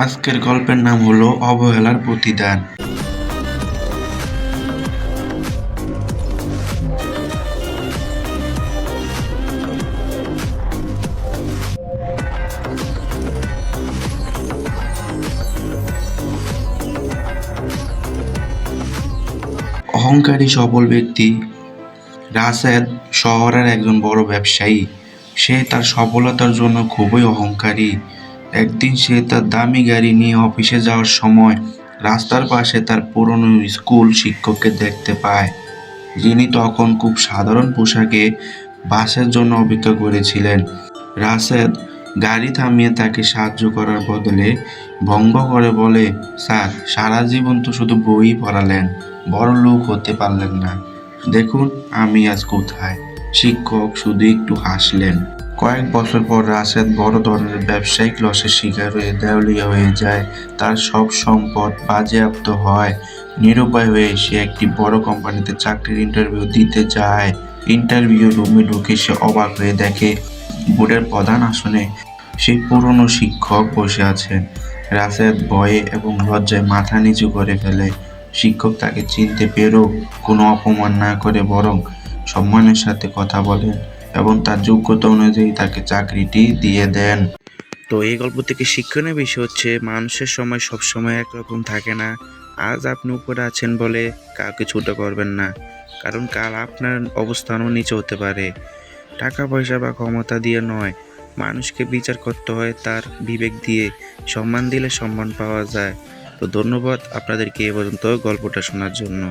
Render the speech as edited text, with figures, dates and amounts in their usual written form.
আজকের গল্পের নাম হলো অবহেলার প্রতিদান। অহংকারী সফল ব্যক্তি রাশেদ শহরের একজন বড় ব্যবসায়ী। সে তার সফলতার জন্য খুবই অহংকারী। একদিন সে তার দামি গাড়ি নিয়ে অফিসে যাওয়ার সময় রাস্তার পাশে তার পুরনো স্কুল শিক্ষককে দেখতে পায়, যিনি তখন খুব সাধারণ পোশাকে বাসের জন্য অপেক্ষা করেছিলেন। রাশেদ গাড়ি থামিয়ে তাকে সাহায্য করার বদলে ভঙ্গ করে বলে, স্যার, সারা জীবন তো শুধু বই পড়ালেন, বড় লোক হতে পারলেন না, দেখুন আমি আজ কোথায়। শিক্ষক শুধু একটু হাসলেন। কয়েক বছর পর রাশেদ বড় ধরনের ব্যবসায়িক লসের শিকার হয়ে দেউলিয়া হয়ে যায়। তার সব সম্পদ বাজেয়াপ্ত হয়। নিরুপায় হয়ে সে একটি বড় কোম্পানিতে চাকরির ইন্টারভিউ দিতে যায়। ইন্টারভিউ রুমে ঢুকে সে অবাক হয়ে দেখে বোর্ডের প্রধান আসনে সেই পুরনো শিক্ষক বসে আছেন। রাশেদ ভয়ে এবং লজ্জায় মাথা নিচু করে ফেলে। শিক্ষক তাকে চিনতে পেরেও কোনো অপমান না করে বরং সম্মানের সাথে কথা বলেন এবং তার যোগ্যতা অনুযায়ী তাকে চাকরিটি দিয়ে দেন। তো এই গল্প থেকে শিক্ষণীয় বিষয় হচ্ছে, মানুষের সময় সবসময় একরকম থাকে না। আজ আপনি উপরে আছেন বলে কাউকে ছোট করবেন না, কারণ কাল আপনার অবস্থানও নিচে হতে পারে। টাকা পয়সা বা ক্ষমতা দিয়ে নয়, মানুষকে বিচার করতে হয় তার বিবেক দিয়ে। সম্মান দিলে সম্মান পাওয়া যায়। তো ধন্যবাদ আপনাদেরকে এ পর্যন্ত গল্পটা শোনার জন্য।